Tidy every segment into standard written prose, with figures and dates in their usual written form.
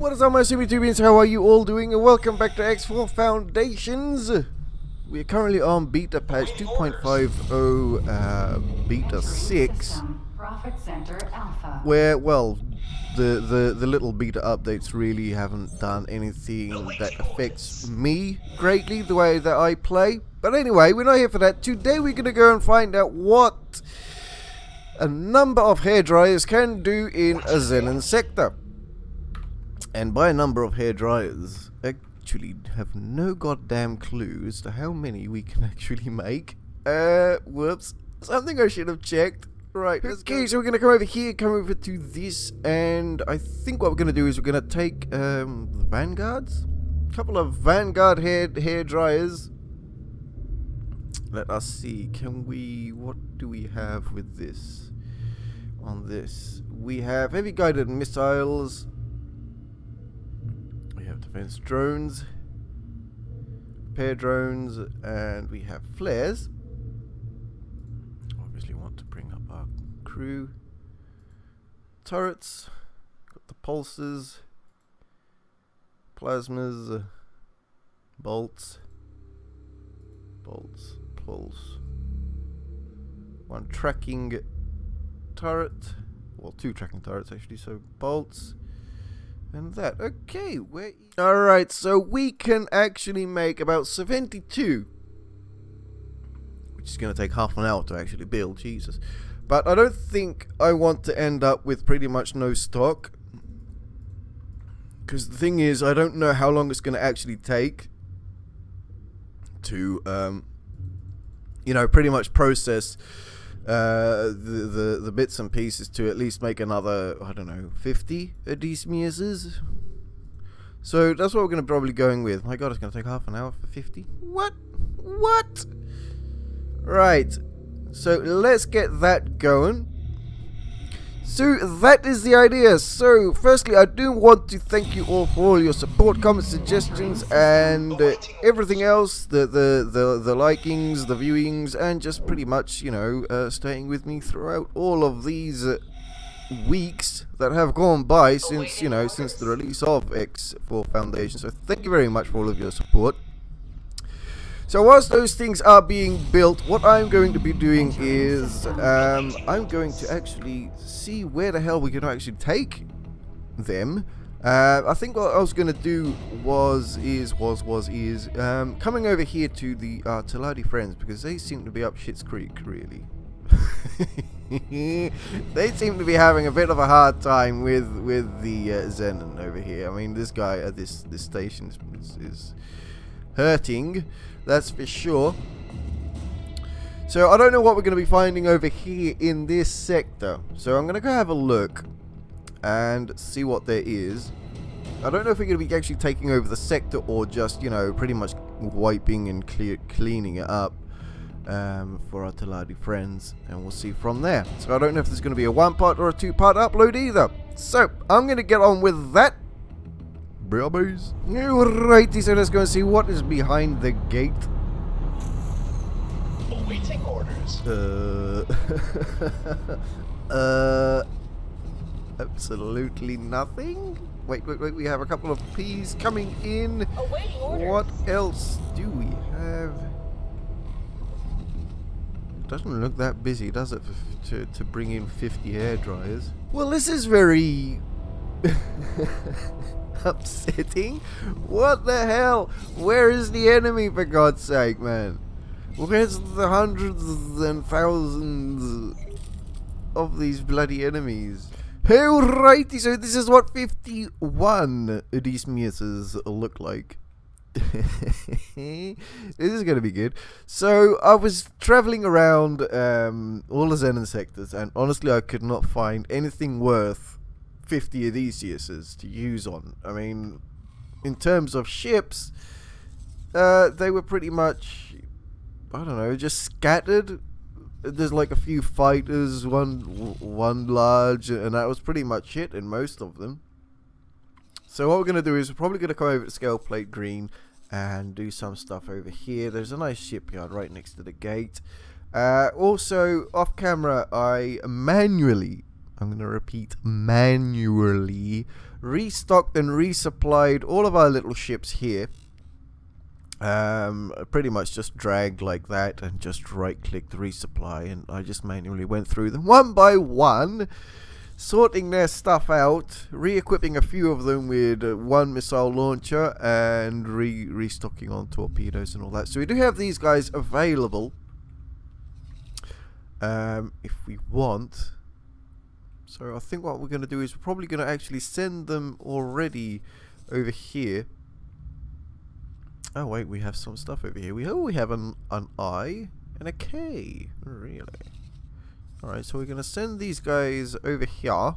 What is up, my YouTubians? How are you all doing? And welcome back to X4 Foundations. We are currently on beta patch 2.50 beta 6, where, well, the little beta updates really haven't done anything that affects me greatly, the way that I play. But anyway, we're not here for that. Today we're going to go and find out what a number of hairdryers can do in a xenon sector. And by a number of hairdryers, I actually have no goddamn clue as to how many we can actually make. Whoops. Something I should have checked. Right, okay, so we're going to come over here, come over to this, and I think what we're going to do is we're going to take the Vanguards. A couple of Vanguard hair dryers. Let us see, what do we have with this? On this, we have heavy guided missiles. We have defense drones, repair drones, and we have flares. Obviously want to bring up our crew. Turrets, got the pulses, plasmas, bolts, pulse, one tracking turret, well, two tracking turrets actually, so bolts and that. Okay, alright, so we can actually make about 72, which is going to take half an hour to actually build, Jesus. But I don't think I want to end up with pretty much no stock, because the thing is, I don't know how long it's going to actually take to you know, pretty much process the bits and pieces to at least make another, I don't know, 50 Oddysseus. So that's what we're going to probably going with. My god, it's going to take half an hour for 50. What? Right, so let's get that going. So that is the idea. So firstly, I do want to thank you all for all your support, comments, suggestions, and everything else, the likings, the viewings, and just pretty much, you know, staying with me throughout all of these weeks that have gone by since, you know, since the release of X4 Foundations. So thank you very much for all of your support. So whilst those things are being built, what I'm going to be doing is I'm going to actually see where the hell we can actually take them. I think what I was going to do was coming over here to the Taladi friends, because they seem to be up shit's creek, really. They seem to be having a bit of a hard time with the xenon over here. I mean, this guy at this station is hurting. That's for sure. So I don't know what we're going to be finding over here in this sector. So I'm going to go have a look and see what there is. I don't know if we're going to be actually taking over the sector or just, you know, pretty much wiping and cleaning it up for our Taladi friends. And we'll see from there. So I don't know if there's going to be a one-part or a two-part upload either. So I'm going to get on with that. Alrighty, so let's go and see what is behind the gate. Awaiting orders. Absolutely nothing. Wait, we have a couple of P's coming in. Awaiting orders. What else do we have? Doesn't look that busy, does it, to bring in 50 hair dryers? Well, this is very upsetting. What the hell? Where is the enemy, for God's sake, man? Where's the hundreds and thousands of these bloody enemies? Alrighty, so this is what 51 Oddysseus look like. This is going to be good. So I was traveling around all the xenon sectors, and honestly I could not find anything worth 50 Oddysseus to use on. I mean, in terms of ships, they were pretty much, I don't know, just scattered. There's like a few fighters, one large, and that was pretty much it in most of them. So what we're going to do is we're probably going to come over to Scale Plate Green and do some stuff over here. There's a nice shipyard right next to the gate. Also, off camera, I manually I'm going to repeat, manually restocked and resupplied all of our little ships here. Pretty much just dragged like that and just right clicked resupply, and I just manually went through them one by one, sorting their stuff out, re-equipping a few of them with one missile launcher and restocking on torpedoes and all that. So we do have these guys available if we want. So I think what we're going to do is we're probably going to actually send them already over here. Oh wait, we have some stuff over here. We have an I and a K. Really? Alright, so we're going to send these guys over here. I'm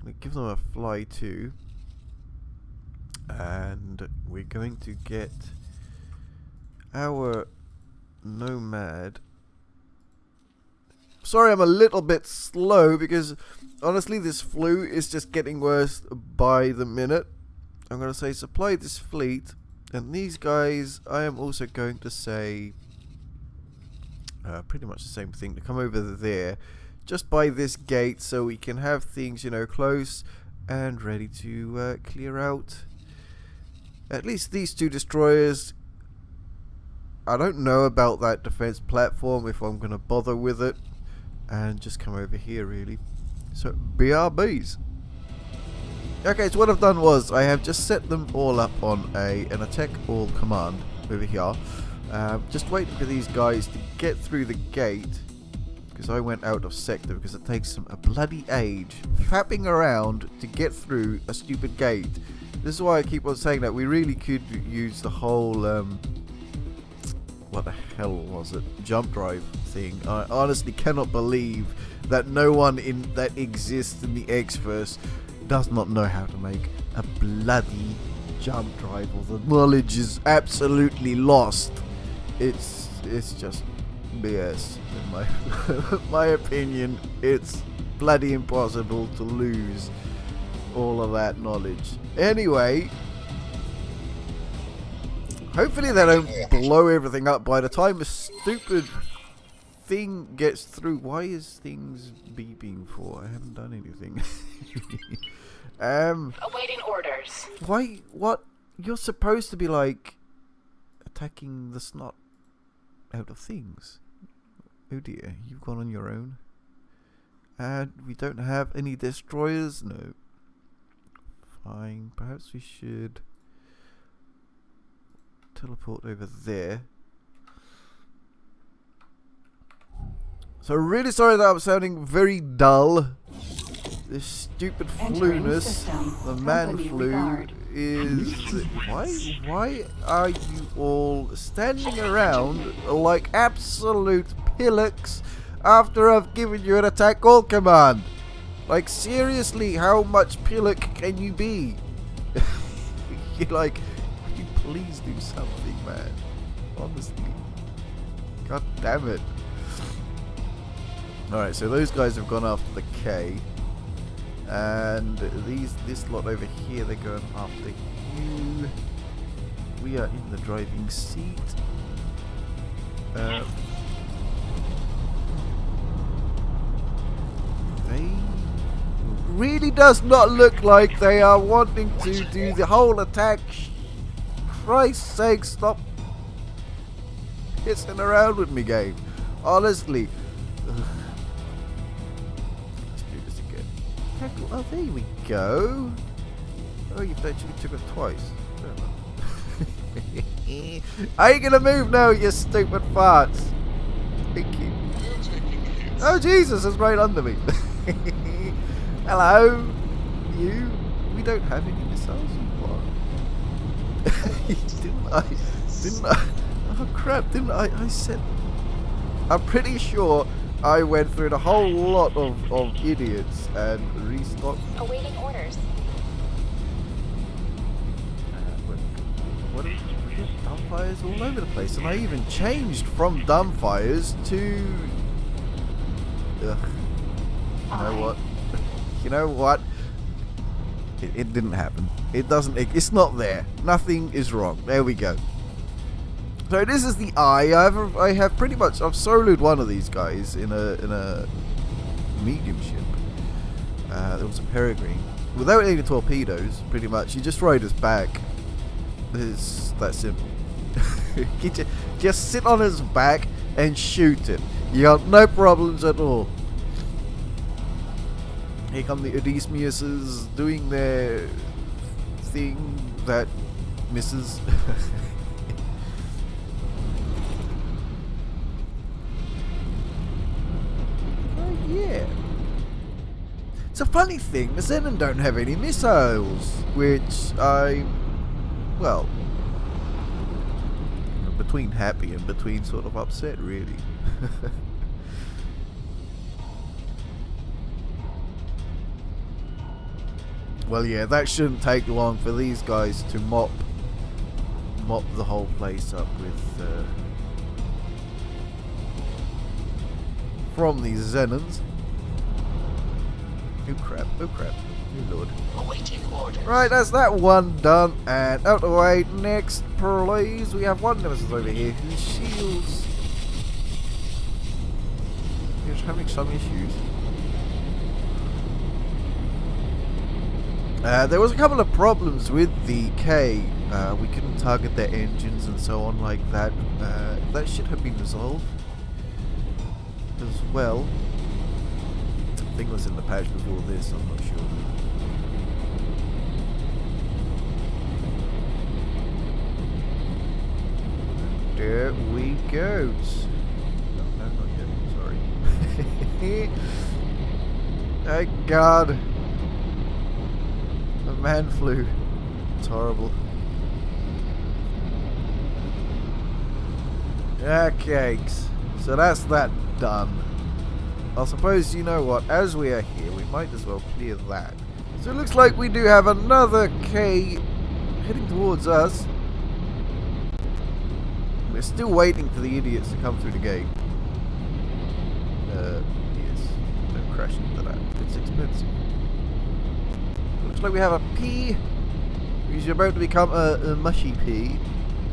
going to give them a fly too. And we're going to get our Nomad. Sorry, I'm a little bit slow because honestly this flu is just getting worse by the minute. I'm going to say supply this fleet. And these guys, I am also going to say pretty much the same thing, to come over there just by this gate so we can have things, you know, close and ready to clear out at least these two destroyers. I don't know about that defense platform, if I'm going to bother with it, and just come over here really. So BRBs. Okay, so what I've done was I have just set them all up on an attack all command over here. Just waiting for these guys to get through the gate, because I went out of sector because it takes them a bloody age fapping around to get through a stupid gate. This is why I keep on saying that we really could use the whole what the hell was it, jump drive thing. I honestly cannot believe that no one that exists in the X-verse does not know how to make a bloody jump drive, or the knowledge is absolutely lost. It's just BS in my opinion. It's bloody impossible to lose all of that knowledge. Anyway, hopefully they don't blow everything up by the time a stupid thing gets through. Why is things beeping for? I haven't done anything. Awaiting orders. Why? What? You're supposed to be like attacking the snot out of things. Oh dear, you've gone on your own. And we don't have any destroyers? No. Fine, perhaps we should teleport over there. So really sorry that I'm sounding very dull. This stupid flu-ness, the man flu, is... Why are you all standing around like absolute pillocks after I've given you an attack all command? Like seriously, how much pillock can you be? You're like, would you please do something, man? Honestly. God damn it. Alright, so those guys have gone after the K. And this lot over here, they're going after you. We are in the driving seat. They really does not look like they are wanting to do the whole attack. Christ's sake, stop pissing around with me, game. Honestly. Oh, there we go. Oh, you've actually took it twice. Are you gonna move now, you stupid farts? Thank you. Oh, Jesus, it's right under me. Hello, you. We don't have any missiles. What? Didn't I? Oh crap! Didn't I? I said. I'm pretty sure I went through the whole lot of idiots and restocked. Awaiting orders. What is dumbfires all over the place, and I even changed from dumbfires to. Ugh. You know what? You know what? It didn't happen. It doesn't. It's not there. Nothing is wrong. There we go. So this is the I have pretty much I've soloed one of these guys in a medium ship. There was a peregrine. Without any torpedoes, pretty much, you just ride his back. It's that simple. You just sit on his back and shoot it. You got no problems at all. Here come the Oddysseus doing their thing that misses. Oh yeah. It's a funny thing, the Xenon don't have any missiles, which well, between happy and between sort of upset, really. Well, yeah, that shouldn't take long for these guys to mop the whole place up with from these Xenons. Oh crap! Oh crap! Oh lord! Awaiting orders. Right, that's that one done, and out of the way. Next, please. We have one Nemesis over here whose shields is having some issues. There was a couple of problems with the K. We couldn't target their engines and so on like that. That should have been resolved as well. I think it was in the patch before this, I'm not sure. There we go. No, not yet. Sorry. Thank God. The man flew. It's horrible. Okay, so that's that done. I suppose, you know what, as we are here, we might as well clear that. So it looks like we do have another K heading towards us. We're still waiting for the idiots to come through the gate. Yes, don't crash into that. It's expensive. Looks like we have a P, which is about to become a mushy P.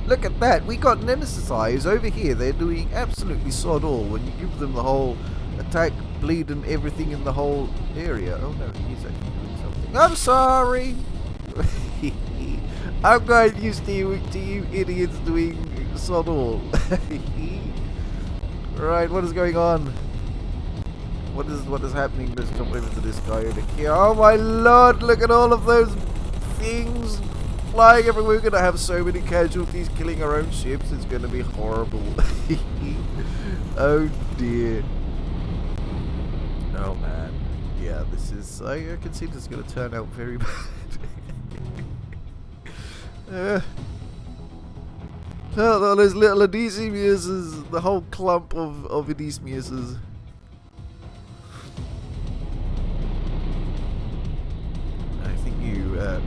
Look at that, we got Nemesis eyes over here. They're doing absolutely sod all when you give them the whole attack, bleed and everything in the whole area. Oh no, he's actually doing something. I'm sorry. I'm quite used to you idiots doing sod all. Right, what is going on? What is happening? Let's jump over to this guy over here. Oh my lord, look at all of those things flying everywhere. We're gonna have so many casualties killing our own ships. It's gonna be horrible. Oh dear. Oh man. Yeah, this is I can see this is gonna turn out very bad. Oh, those little Oddysseus, the whole clump of Oddysseus. I think you have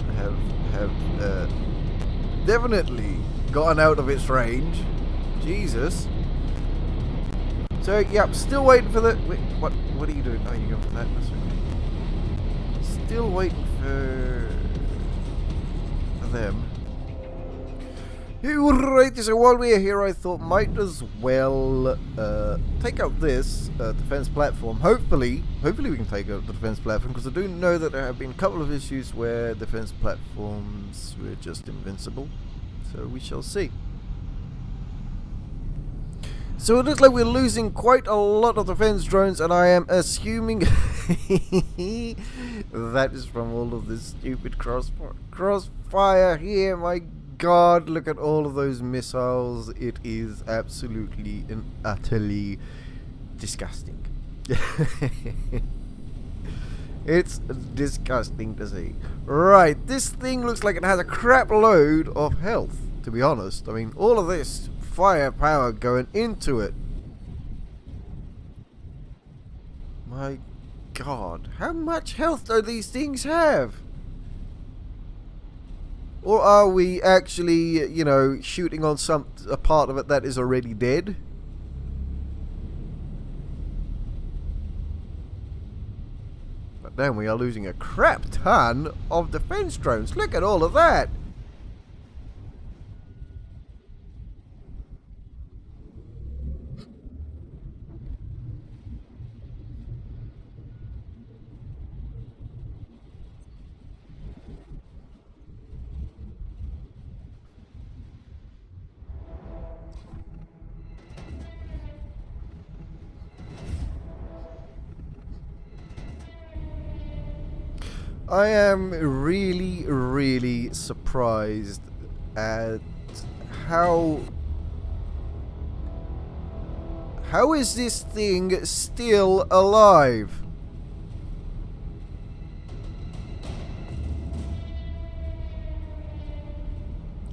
definitely gotten out of its range. Jesus. So, yeah, still waiting for the... Wait, what are you doing? Oh, you're going for that. That's okay. Still waiting for them. Alright, so while we're here, I thought might as well take out this defense platform. Hopefully we can take out the defense platform, because I do know that there have been a couple of issues where defense platforms were just invincible. So we shall see. So it looks like we're losing quite a lot of defense drones, and I am assuming that is from all of this stupid crossfire here. My God, look at all of those missiles. It is absolutely and utterly disgusting. It's disgusting to see. Right, this thing looks like it has a crap load of health, to be honest. I mean, all of this firepower going into it. My God, how much health do these things have? Or are we actually, you know, shooting on a part of it that is already dead? But then we are losing a crap ton of defense drones. Look at all of that. I am really, really surprised at how is this thing still alive?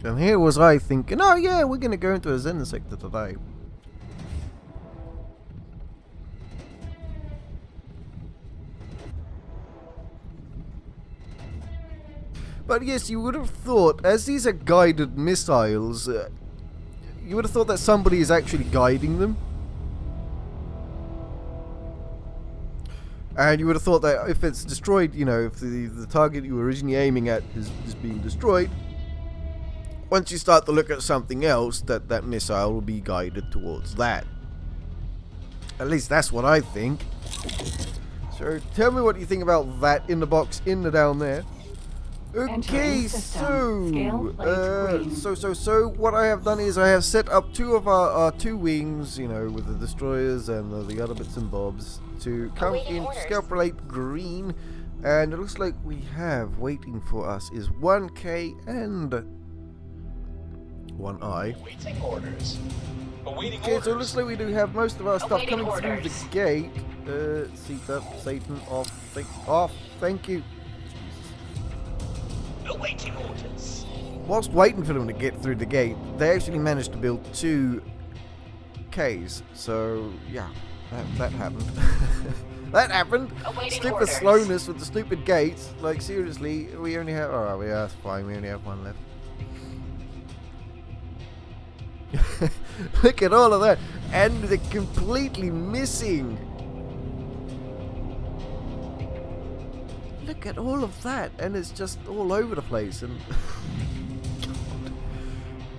And here was I thinking, oh yeah, we're gonna go into a xenon sector today. But yes, you would have thought, as these are guided missiles, you would have thought that somebody is actually guiding them. And you would have thought that if it's destroyed, you know, if the target you were originally aiming at is being destroyed, once you start to look at something else, that missile will be guided towards that. At least that's what I think. So tell me what you think about that in the box, in the down there. Okay, so what I have done is I have set up two of our two wings, you know, with the destroyers and the other bits and bobs to come in scalpelate green, and it looks like we have waiting for us is 1K and 1I. Waiting orders. Awaiting Okay, orders. so it looks like we do have most of our stuff Awaiting coming through orders. the gate. Seat up, Satan, off, thank you. Awaiting orders. Whilst waiting for them to get through the gate, they actually managed to build 2 Ks. So yeah, that happened. That happened. Awaiting Stupid orders. slowness with the stupid gates. Like seriously, we only have. Oh, yeah, that's fine. We only have 1 left. Look at all of that, and they're completely missing. Look at all of that, and it's just all over the place. And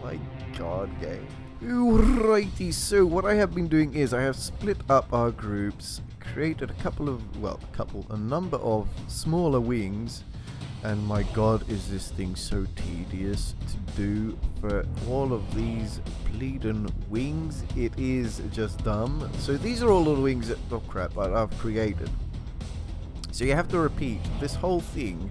my God, game. Alrighty, so what I have been doing is I have split up our groups, created a number of smaller wings, and my God, is this thing so tedious to do for all of these bleeding wings. It is just dumb. So these are all the wings that, oh crap, I've created. So you have to repeat this whole thing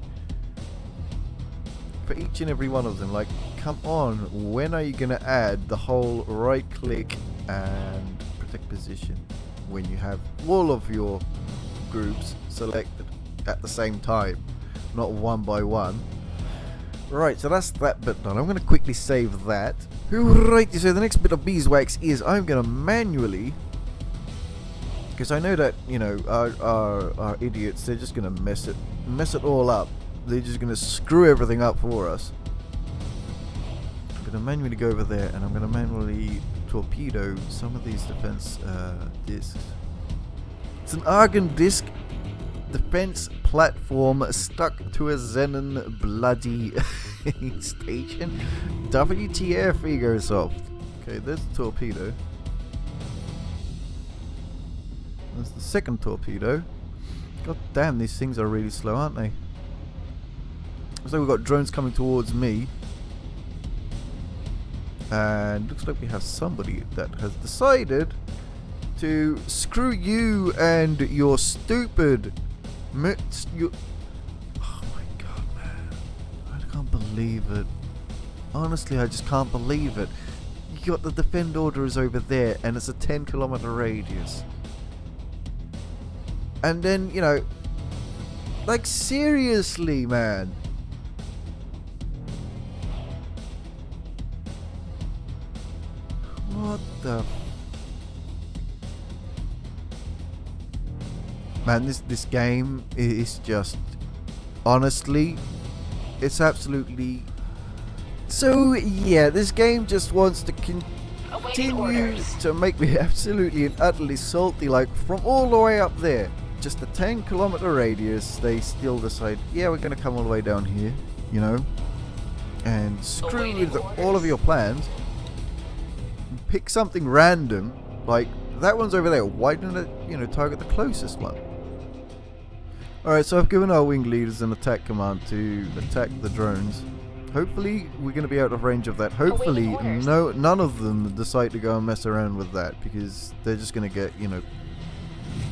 for each and every one of them. Like, come on, when are you going to add the whole right click and protect position when you have all of your groups selected at the same time, not one by one? Right, so that's that bit done. I'm going to quickly save that. Right, so the next bit of beeswax is I'm going to manually, because I know that, you know, our idiots, they're just going to mess it all up. They're just going to screw everything up for us. I'm going to manually go over there, and I'm going to manually torpedo some of these defense discs. It's an argon disc defense platform stuck to a xenon bloody station. WTF, Egosoft. Okay, there's the torpedo. There's the second torpedo. God damn, these things are really slow, aren't they? Looks like we've got drones coming towards me. And looks like we have somebody that has decided to screw you and your stupid... oh my God, man. I can't believe it. Honestly, I just can't believe it. You got the defend orders over there, and it's a 10-kilometer radius. And then, you know, like seriously, man. What the... Man, this game is just... honestly, it's absolutely... So, yeah, this game just wants to continue to make me absolutely and utterly salty, like, from all the way up there. Just a 10-kilometer radius, they still decide, yeah, we're going to come all the way down here, you know, and screw with all of your plans. Pick something random, like that one's over there. Why didn't it, you know, target the closest one? Alright, so I've given our wing leaders an attack command to attack the drones. Hopefully we're going to be out of range of that. Hopefully none of them decide to go and mess around with that, because they're just going to get, you know,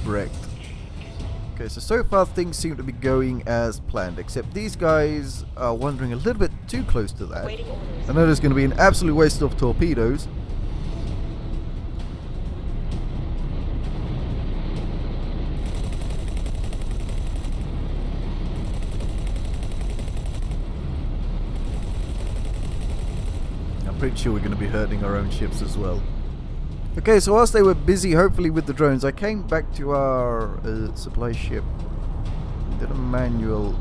wrecked. Okay, so far things seem to be going as planned, except these guys are wandering a little bit too close to that. Waiting orders. I know there's going to be an absolute waste of torpedoes. I'm pretty sure we're going to be hurting our own ships as well. Okay, so whilst they were busy, hopefully, with the drones, I came back to our supply ship. Did a manual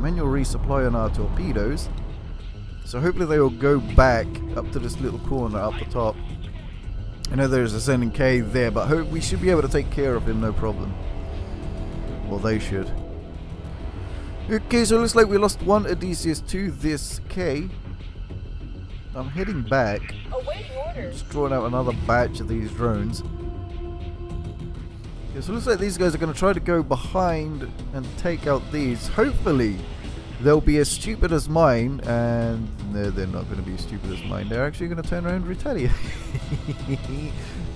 resupply on our torpedoes. So hopefully they will go back up to this little corner up the top. I know there's a sending K there, but we should be able to take care of him, no problem. Well, they should. Okay, so it looks like we lost one Oddysseus to this K. I'm heading back. Awaiting orders. Just drawing out another batch of these drones. Yeah, so it looks like these guys are going to try to go behind and take out these. Hopefully, they'll be as stupid as mine, and no, they're not going to be as stupid as mine. They're actually going to turn around and retaliate.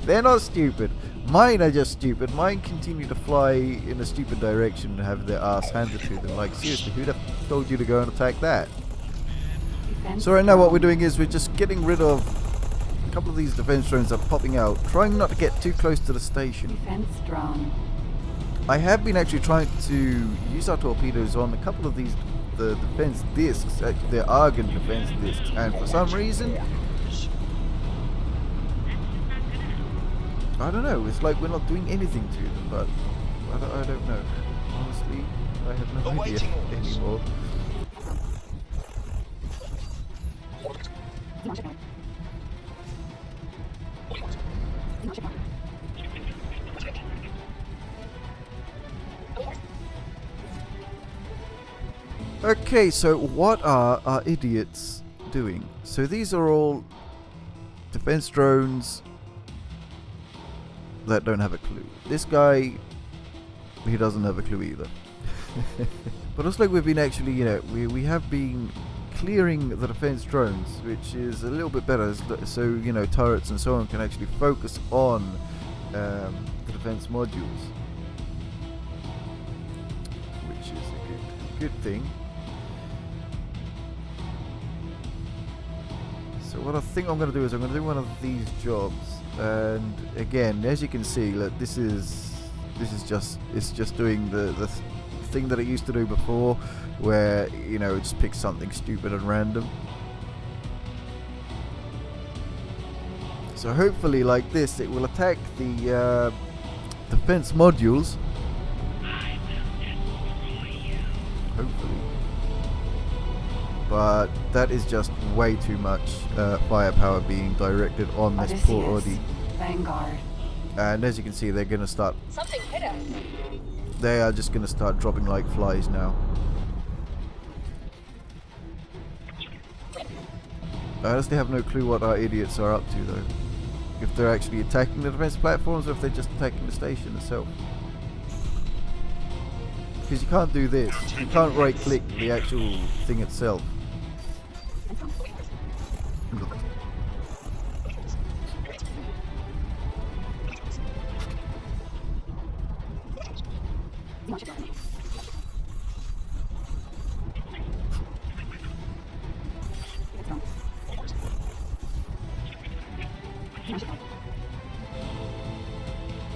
They're not stupid. Mine are just stupid. Mine continue to fly in a stupid direction and have their ass handed to them. Like, seriously, who'd have told you to go and attack that? So right now what we're doing is we're just getting rid of a couple of these defense drones that are popping out, trying not to get too close to the station. Defense drone. I have been actually trying to use our torpedoes on a couple of these the defense discs, they're Argon defense discs, and for some reason, I don't know, it's like we're not doing anything to them, but I don't know. Honestly, I have no idea anymore. Okay, so what are our idiots doing? So these are all defense drones that don't have a clue. This guy, he doesn't have a clue either. But it's like we've been actually, you know, we have been clearing the defense drones, which is a little bit better, so, you know, turrets and so on can actually focus on the defense modules, which is a good thing. So what I think I'm going to do is I'm going to do one of these jobs, and again, as you can see, look, this is just doing the thing that it used to do before, where, you know, it just picks something stupid and random. So hopefully, like this, it will attack the defense modules. Hopefully. But that is just way too much firepower being directed on this poor Oddie. Vanguard. And as you can see, they're going to start... Something hit us. They are just going to start dropping like flies now. I honestly have no clue what our idiots are up to, though. If they're actually attacking the defense platforms or if they're just attacking the station itself. Because you can't do this. You can't right click the actual thing itself.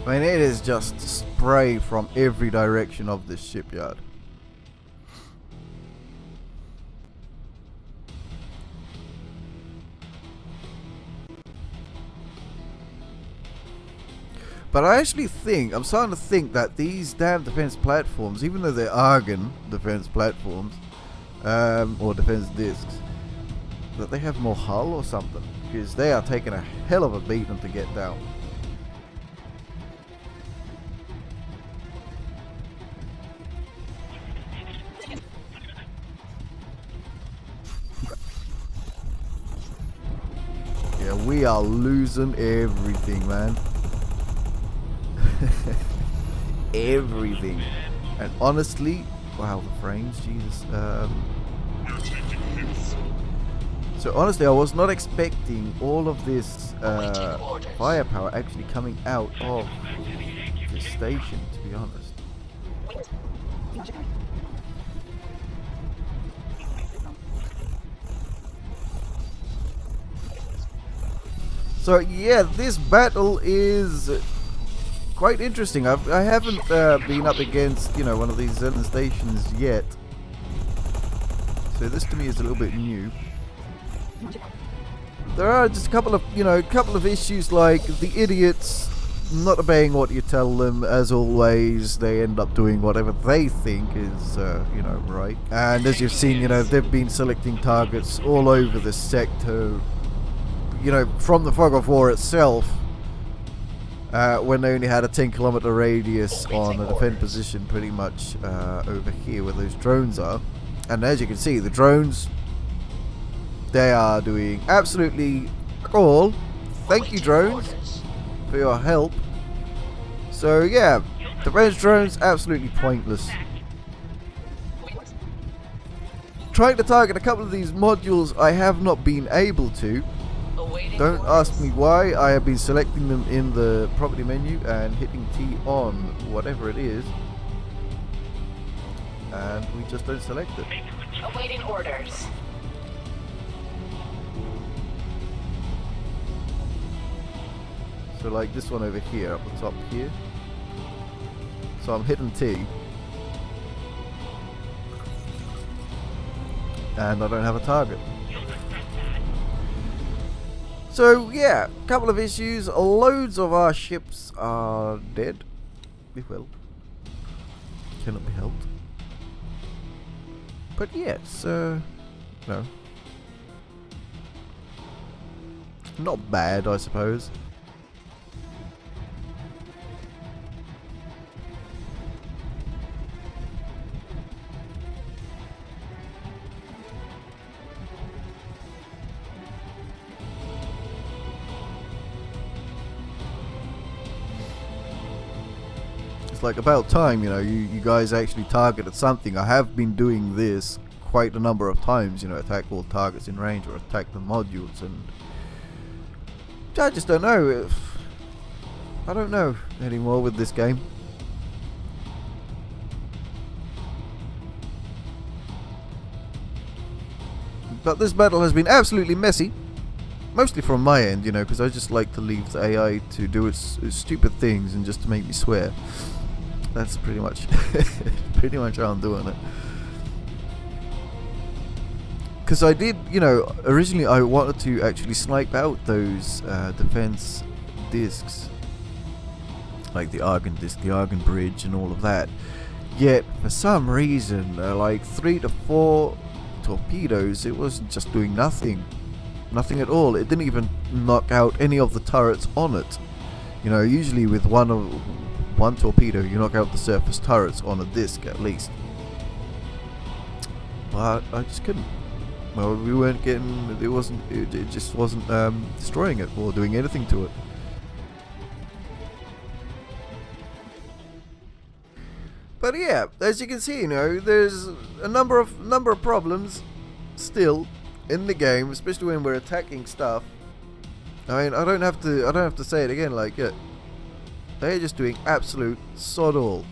I mean, it is just spray from every direction of this shipyard. But I actually think, I'm starting to think that these damn defense platforms, even though they're Argon defense platforms, or defense discs, that they have more hull or something, because they are taking a hell of a beating to get down. Yeah, we are losing everything, man. Everything. And honestly, wow, the frames, Jesus. So honestly, I was not expecting all of this firepower actually coming out of this station, to be honest. So yeah, this battle is quite interesting. I haven't been up against, you know, one of these xenon stations yet. So this to me is a little bit new. There are just a couple of issues, like the idiots not obeying what you tell them. As always, they end up doing whatever they think is, you know, right. And as you've seen, you know, they've been selecting targets all over the sector, you know, from the fog of war itself, when they only had a 10-kilometer radius on a defend position pretty much over here where those drones are. And as you can see, the drones, they are doing absolutely all. Thank you, drones, for your help. So yeah, the red drones absolutely pointless. Trying to target a couple of these modules, I have not been able to. Don't ask me why. I have been selecting them in the property menu and hitting T on whatever it is, and we just don't select it. Awaiting orders. So like this one over here, up the top here. So I'm hitting T, and I don't have a target. So yeah, a couple of issues. Loads of our ships are dead. Well, cannot be helped. But yes, no, not bad, I suppose. Like about time, you know, you guys actually targeted something. I have been doing this quite a number of times, you know, attack all targets in range or attack the modules, and I just don't know I don't know anymore with this game. But this battle has been absolutely messy, mostly from my end, you know, because I just like to leave the AI to do its stupid things and just to make me swear. That's pretty much how I'm doing it. Because I did, you know, originally I wanted to actually snipe out those defense discs, like the Argon disc, the Argon bridge, and all of that. Yet for some reason, like 3 to 4 torpedoes, it wasn't just doing nothing at all. It didn't even knock out any of the turrets on it. You know, usually with one torpedo you knock out the surface turrets on a disc at least. But I just couldn't. Well, we weren't getting. It just wasn't destroying it or doing anything to it. But yeah, as you can see, you know, there's a number of problems still in the game, especially when we're attacking stuff. I mean, I don't have to say it again. Like, they're just doing absolute sod all.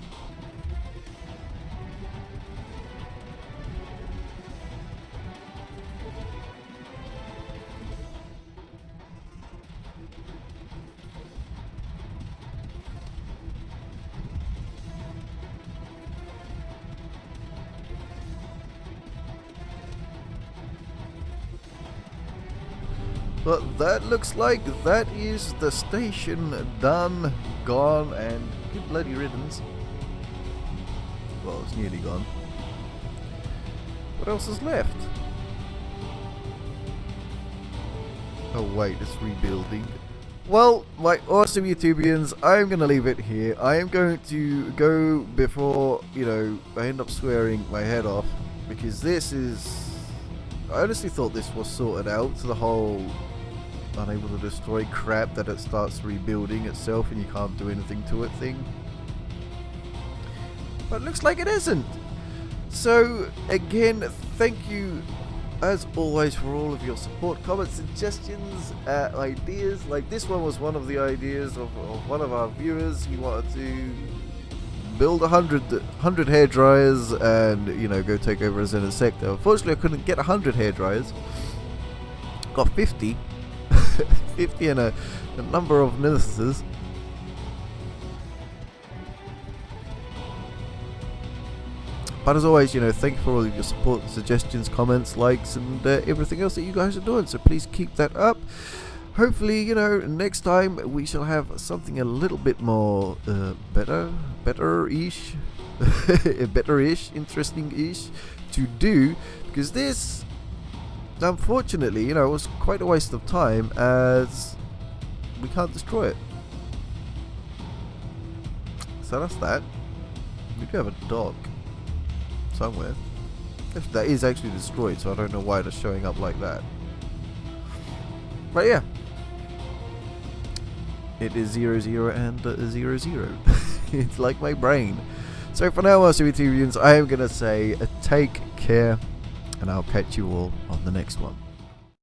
But that looks like that is the station done, gone, and good bloody riddance. Well, it's nearly gone. What else is left? Oh wait, it's rebuilding. Well, my awesome YouTubians, I'm going to leave it here. I am going to go before, you know, I end up swearing my head off, because this is... I honestly thought this was sorted out, the whole unable to destroy crap that it starts rebuilding itself and you can't do anything to it thing. But it looks like it isn't. So again, thank you as always, for all of your support, comments, suggestions, ideas. Like this one was one of the ideas of one of our viewers. He wanted to build 100 hair dryers and, you know, go take over a Xenon sector. Unfortunately, I couldn't get 100 hair dryers. Got 50. 50 and a number of Nemesis. But as always, you know, thank you for all of your support, suggestions, comments, likes, and everything else that you guys are doing. So please keep that up. Hopefully, you know, next time we shall have something a little bit more better-ish, better-ish, interesting-ish to do. Because this, unfortunately, you know, was quite a waste of time as we can't destroy it. So that's that. We do have a dog somewhere. That is actually destroyed, so I don't know why it's showing up like that. But yeah, it is 00 and 00. It's like my brain. So for now, RCB2viewers, I am gonna say take care, and I'll catch you all on the next one.